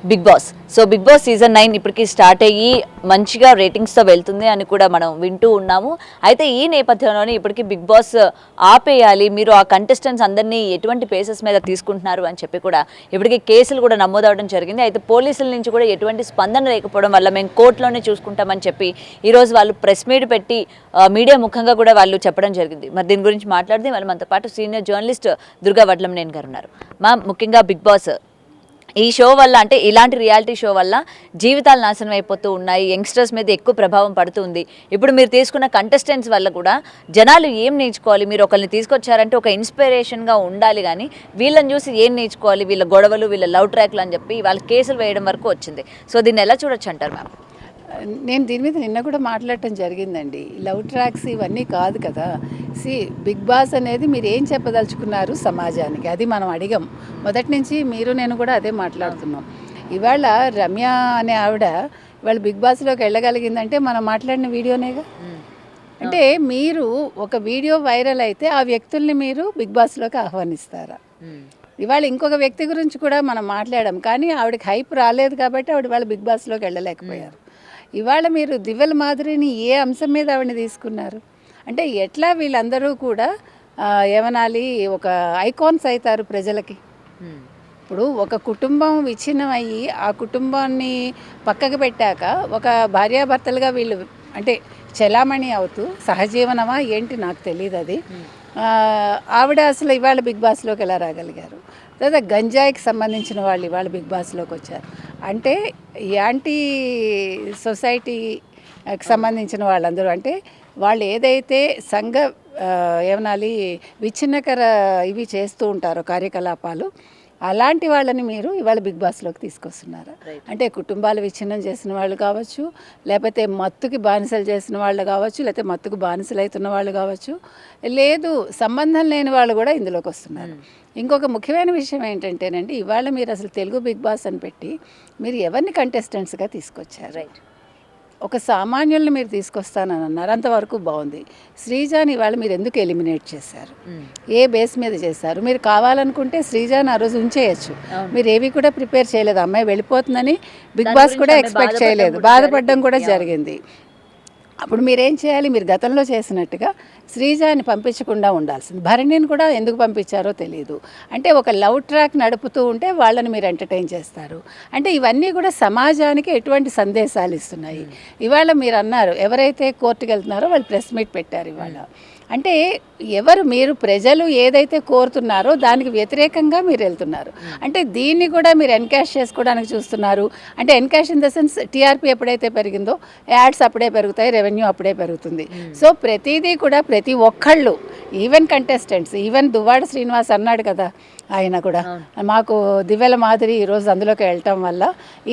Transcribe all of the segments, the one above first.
Big Boss. So Bigg Boss season 9 ఇప్పటికి start అయ్యి మంచిగా రేటింగ్స్తో వెళ్తుంది అని కూడా మనం వింటూ ఉన్నాము. అయితే ఈ నేపథ్యంలోనే ఇప్పటికి బిగ్ బాస్ ఆపేయాలి, మీరు ఆ కంటెస్టెంట్స్ అందరినీ ఎటువంటి పేసెస్ మీద తీసుకుంటున్నారు అని చెప్పి కూడా ఇప్పటికి కేసులు కూడా నమోదవడం జరిగింది. అయితే పోలీసుల నుంచి కూడా ఎటువంటి స్పందన లేకపోవడం వల్ల మేము కోర్టులోనే చూసుకుంటామని చెప్పి ఈరోజు వాళ్ళు ప్రెస్ మీట్ పెట్టి మీడియా ముఖంగా కూడా వాళ్ళు చెప్పడం జరిగింది. మరి దీని గురించి మాట్లాడితే వాళ్ళు మనతో పాటు సీనియర్ జర్నలిస్ట్ దుర్గా వడ్లంనేని గారు ఉన్నారు. ముఖ్యంగా బిగ్ బాస్ ఈ షో వల్ల, అంటే ఇలాంటి రియాలిటీ షో వల్ల జీవితాలు నాశనం అయిపోతూ ఉన్నాయి, యంగ్స్టర్స్ మీద ఎక్కువ ప్రభావం పడుతుంది. ఇప్పుడు మీరు తీసుకున్న కంటెస్టెంట్స్ వల్ల కూడా జనాలు ఏం నేర్చుకోవాలి? మీరు ఒకరిని తీసుకొచ్చారంటే ఒక ఇన్స్పిరేషన్గా ఉండాలి, కానీ వీళ్ళని చూసి ఏం నేర్చుకోవాలి? వీళ్ళ గొడవలు, వీళ్ళ లవ్ ట్రాక్లు అని చెప్పి వాళ్ళ కేసులు వేయడం వరకు వచ్చింది. సో దీన్ని ఎలా చూడొచ్చు అంటారు మ్యామ్? నేను దీని మీద నిన్న కూడా మాట్లాడటం జరిగిందండి. లవ్ ట్రాక్స్ ఇవన్నీ కాదు కదా. బిగ్ బాస్ అనేది మీరు ఏం చెప్పదలుచుకున్నారు సమాజానికి, అది మనం అడిగాం మొదటి నుంచి. మీరు నేను కూడా అదే మాట్లాడుతున్నాం. ఇవాళ రమ్య అనే ఆవిడ ఇవాళ బిగ్ బాస్లోకి వెళ్ళగలిగిందంటే మనం మాట్లాడిన వీడియోనేగా. అంటే మీరు ఒక వీడియో వైరల్ అయితే ఆ వ్యక్తుల్ని మీరు బిగ్ బాస్లోకి ఆహ్వానిస్తారా? ఇవాళ ఇంకొక వ్యక్తి గురించి కూడా మనం మాట్లాడాం, కానీ ఆవిడకి హైప్ రాలేదు కాబట్టి ఆవిడ ఇవాళ బిగ్ బాస్లోకి వెళ్ళలేకపోయారు. ఇవాళ మీరు దివ్యల మాధురిని ఏ అంశం మీద ఆవిడని తీసుకున్నారు? అంటే ఎట్లా వీళ్ళందరూ కూడా ఏమనాలి, ఒక ఐకాన్స్ అవుతారు ప్రజలకి. ఇప్పుడు ఒక కుటుంబం విచ్ఛిన్నమయ్యి ఆ కుటుంబాన్ని పక్కకు పెట్టాక ఒక భార్యాభర్తలుగా వీళ్ళు అంటే చలామణి అవుతూ సహజీవనమా ఏంటి నాకు తెలియదు అది. ఆవిడ అసలు ఇవాళ బిగ్ బాస్లోకి ఎలా రాగలిగారు? లేదా గంజాయికి సంబంధించిన వాళ్ళు ఇవాళ బిగ్ బాస్లోకి వచ్చారు అంటే యాంటీ సొసైటీకి సంబంధించిన వాళ్ళందరూ, అంటే వాళ్ళు ఏదైతే సంఘ ఏమనాలి విచ్ఛిన్నకర ఇవి చేస్తూ ఉంటారో కార్యకలాపాలు, అలాంటి వాళ్ళని మీరు ఇవాళ బిగ్ బాస్లోకి తీసుకొస్తున్నారు. అంటే కుటుంబాలు విచ్ఛిన్నం చేసిన వాళ్ళు కావచ్చు, లేకపోతే మత్తుకి బానిసలు చేసిన వాళ్ళు కావచ్చు, లేకపోతే మత్తుకు బానిసలు అవుతున్న వాళ్ళు కావచ్చు, లేదు సంబంధం లేని వాళ్ళు కూడా ఇందులోకి వస్తున్నారు. ఇంకొక ముఖ్యమైన విషయం ఏంటంటేనండి, ఇవాళ మీరు అసలు తెలుగు బిగ్ బాస్ అని పెట్టి మీరు ఎవరిని కంటెస్టెంట్స్గా తీసుకొచ్చారు? ఒక సామాన్యుల్ని మీరు తీసుకొస్తానని అన్నారు, అంతవరకు బాగుంది. శ్రీజాని ఇవాళ మీరు ఎందుకు ఎలిమినేట్ చేశారు? ఏ బేస్ మీద చేశారు? మీరు కావాలనుకుంటే శ్రీజాని ఆ రోజు ఉంచేయచ్చు. మీరు ఏవి కూడా ప్రిపేర్ చేయలేదు. అమ్మాయి వెళ్ళిపోతుందని బిగ్ బాస్ కూడా ఎక్స్పెక్ట్ చేయలేదు, బాధపడడం కూడా జరిగింది. అప్పుడు మీరేం చేయాలి? మీరు గతంలో చేసినట్టుగా శ్రీజాని పంపించకుండా ఉండాల్సింది. భరణిని కూడా ఎందుకు పంపించారో తెలియదు. అంటే ఒక లవ్ ట్రాక్ నడుపుతూ ఉంటే వాళ్ళని మీరు ఎంటర్టైన్ చేస్తారు. అంటే ఇవన్నీ కూడా సమాజానికి ఎటువంటి సందేశాలు ఇస్తున్నాయి? ఇవాళ మీరు అన్నారు ఎవరైతే కోర్టుకు వెళ్తున్నారో వాళ్ళు ప్రెస్ మీట్ పెట్టారు ఇవాళ. అంటే ఎవరు మీరు ప్రజలు ఏదైతే కోరుతున్నారో దానికి వ్యతిరేకంగా మీరు వెళ్తున్నారు. అంటే దీన్ని కూడా మీరు ఎన్కాష్ చేసుకోవడానికి చూస్తున్నారు. అంటే encash in the sense TRP ఎప్పుడైతే పెరిగిందో యాడ్స్ అప్పుడే పెరుగుతాయి, రెవెన్యూ అప్పుడే పెరుగుతుంది. సో ప్రతిదీ కూడా ప్రతి ఒక్కళ్ళు, even contestants, even Duvvada Srinivas అన్నాడు కదా, ఆయన కూడా మాకు దివ్యల మాదిరి ఈరోజు అందులోకి వెళ్ళటం వల్ల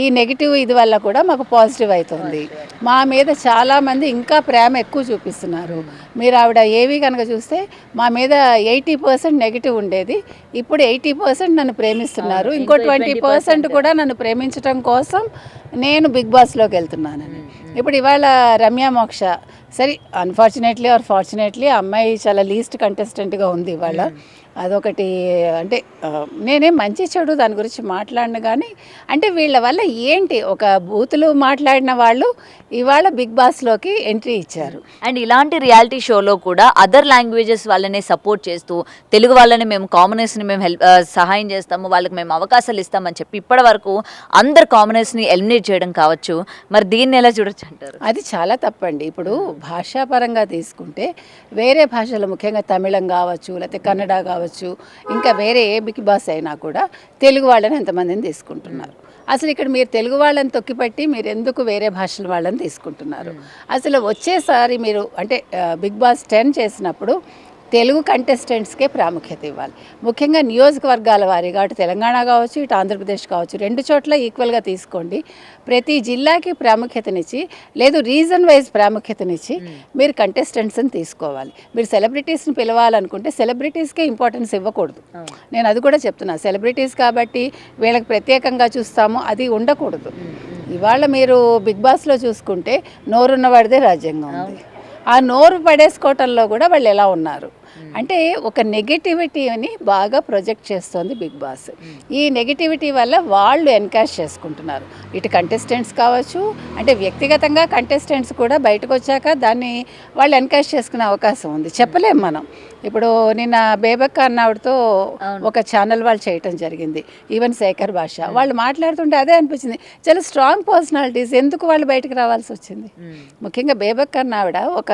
ఈ నెగిటివ్ ఇది వల్ల కూడా మాకు పాజిటివ్ అవుతుంది. మా మీద చాలామంది ఇంకా ప్రేమ ఎక్కువ చూపిస్తున్నారు. మీరు ఆవిడ ఏవి కనుక చూస్తే మా మీద 80% నెగిటివ్ ఉండేది, ఇప్పుడు 80% నన్ను ప్రేమిస్తున్నారు, ఇంకో 20% కూడా నన్ను ప్రేమించడం కోసం నేను బిగ్ బాస్లోకి వెళ్తున్నానని. ఇప్పుడు ఇవాళ రమ్య మోక్ష సరే, అన్ఫార్చునేట్లీ ఆర్ ఫార్చునేట్లీ అమ్మాయి చాలా లీస్ట్ కంటెస్టెంట్గా ఉంది ఇవాళ. అదొకటి. అంటే నేనేం మంచి చెడు దాని గురించి మాట్లాడిన, కానీ అంటే వీళ్ళ వల్ల ఏంటి, ఒక బూతులు మాట్లాడిన వాళ్ళు ఇవాళ బిగ్ బాస్లోకి ఎంట్రీ ఇచ్చారు. అండ్ ఇలాంటి రియాలిటీ షోలో కూడా అదర్ లాంగ్వేజెస్ వాళ్ళనే సపోర్ట్ చేస్తూ తెలుగు వాళ్ళని మేము కామనర్స్ని మేము సహాయం చేస్తాము, వాళ్ళకి మేము అవకాశాలు ఇస్తామని చెప్పి ఇప్పటి వరకు అందరు కామనర్స్ని ఎలిమినేట్ చేయడం కావచ్చు. మరి దీన్ని ఎలా చూడొచ్చు అంటారు? అది చాలా తప్పండి. ఇప్పుడు భాషాపరంగా తీసుకుంటే వేరే భాషలు, ముఖ్యంగా తమిళం కావచ్చు, లేకపోతే కన్నడ కావచ్చు, ఇంకా వేరే ఏ బిగ్ బాస్ అయినా కూడా తెలుగు వాళ్ళని ఎంతమందిని తీసుకుంటున్నారు? అసలు ఇక్కడ మీరు తెలుగు వాళ్ళని తొక్కిపెట్టి మీరు ఎందుకు వేరే భాషల వాళ్ళని తీసుకుంటున్నారు? అసలు వచ్చేసారి మీరు అంటే బిగ్ బాస్ 10 చేసినప్పుడు తెలుగు కంటెస్టెంట్స్కే ప్రాముఖ్యత ఇవ్వాలి. ముఖ్యంగా నియోజకవర్గాల వారీగా అటు తెలంగాణ కావచ్చు, ఇటు ఆంధ్రప్రదేశ్ కావచ్చు, రెండు చోట్ల ఈక్వల్గా తీసుకోండి. ప్రతి జిల్లాకి ప్రాముఖ్యతనిచ్చి, లేదు రీజన్ వైజ్ ప్రాముఖ్యతనిచ్చి మీరు కంటెస్టెంట్స్ని తీసుకోవాలి. మీరు సెలబ్రిటీస్ని పిలవాలనుకుంటే సెలబ్రిటీస్కే ఇంపార్టెన్స్ ఇవ్వకూడదు. నేను అది కూడా చెప్తున్నా. సెలబ్రిటీస్ కాబట్టి వీళ్ళకి ప్రత్యేకంగా చూస్తాము, అది ఉండకూడదు. ఇవాళ మీరు బిగ్ బాస్లో చూసుకుంటే నోరున్నవాడిదే రాజ్యాంగం ఉంది. ఆ నోరు పడేసుకోవటంలో కూడా వాళ్ళు ఎలా ఉన్నారు? అంటే ఒక నెగటివిటీని బాగా ప్రొజెక్ట్ చేస్తోంది బిగ్ బాస్. ఈ నెగటివిటీ వల్ల వాళ్ళు ఎన్కాష్ చేసుకుంటున్నారు. ఇటు కంటెస్టెంట్స్ కావచ్చు, అంటే వ్యక్తిగతంగా కంటెస్టెంట్స్ కూడా బయటకు వచ్చాక దాన్ని వాళ్ళు ఎన్కాష్ చేసుకునే అవకాశం ఉంది. చెప్పలేం మనం. ఇప్పుడు నిన్న బేబక్క అన్నావిడతో ఒక ఛానల్ వాళ్ళు చేయటం జరిగింది, ఈవెన్ శేఖర్ భాష వాళ్ళు మాట్లాడుతుంటే అదే అనిపించింది, చాలా స్ట్రాంగ్ పర్సనాలిటీస్, ఎందుకు వాళ్ళు బయటకు రావాల్సి వచ్చింది? ముఖ్యంగా బేబక్క అన్నావిడ ఒక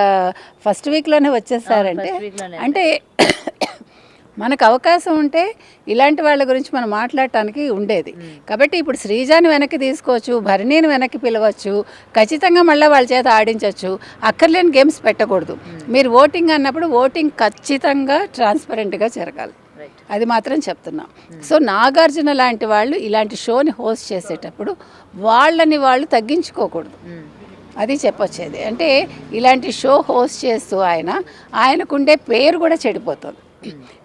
ఫస్ట్ వీక్లోనే వచ్చేసారంటే అంటే మనకు అవకాశం ఉంటే ఇలాంటి వాళ్ళ గురించి మనం మాట్లాడటానికి ఉండేది. కాబట్టి ఇప్పుడు శ్రీజాని వెనక్కి తీసుకోవచ్చు, భరణిని వెనక్కి పిలవచ్చు, ఖచ్చితంగా మళ్ళీ వాళ్ళ చేత ఆడించవచ్చు. అక్కర్లేని గేమ్స్ పెట్టకూడదు. మీరు ఓటింగ్ అన్నప్పుడు ఓటింగ్ ఖచ్చితంగా ట్రాన్స్పరెంట్గా జరగాలి, అది మాత్రం చెప్తున్నాం. సో నాగార్జున లాంటి వాళ్ళు ఇలాంటి షోని హోస్ట్ చేసేటప్పుడు వాళ్ళని వాళ్ళు తగ్గించుకోకూడదు, అది చెప్పొచ్చేది. అంటే ఇలాంటి షో హోస్ట్ చేస్తూ ఆయనకుండే పేరు కూడా చెడిపోతుంది.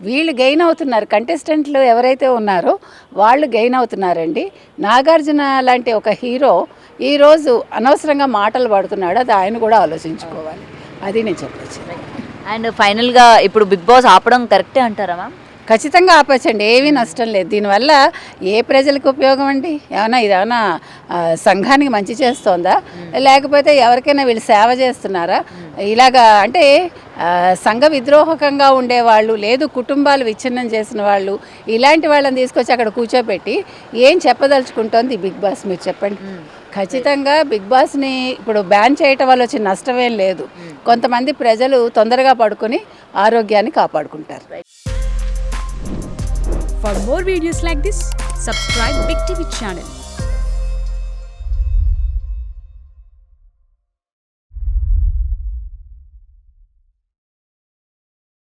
వీళ్ళు గెయిన్ అవుతున్నారు, కంటెస్టెంట్లు ఎవరైతే ఉన్నారో వాళ్ళు గెయిన్ అవుతున్నారండి. నాగార్జున లాంటి ఒక హీరో ఈరోజు అనవసరంగా మాటలు పడుతున్నాడు, అది ఆయన కూడా ఆలోచించుకోవాలి, అది నేను చెప్పొచ్చు. అండ్ ఫైనల్గా ఇప్పుడు బిగ్ బాస్ ఆపడం కరెక్టే అంటారా మ్యామ్? ఖచ్చితంగా ఆపచ్చండి, ఏమీ నష్టం లేదు. దీనివల్ల ఏ ప్రజలకు ఉపయోగం అండి? ఇదేమన్నా సంఘానికి మంచి చేస్తోందా, లేకపోతే ఎవరికైనా వీళ్ళు సేవ చేస్తున్నారా? ఇలాగా అంటే సంఘ విద్రోహకంగా ఉండేవాళ్ళు, లేదు కుటుంబాలు విచ్ఛిన్నం చేసిన వాళ్ళు, ఇలాంటి వాళ్ళని తీసుకొచ్చి అక్కడ కూర్చోబెట్టి ఏం చెప్పదలుచుకుంటోంది బిగ్ బాస్, మీరు చెప్పండి. ఖచ్చితంగా బిగ్ బాస్ని ఇప్పుడు బ్యాన్ చేయటం వల్ల వచ్చిన నష్టమేం లేదు. కొంతమంది ప్రజలు తొందరగా పడుకొని ఆరోగ్యాన్ని కాపాడుకుంటారు. For more videos like this, subscribe Big TV channel.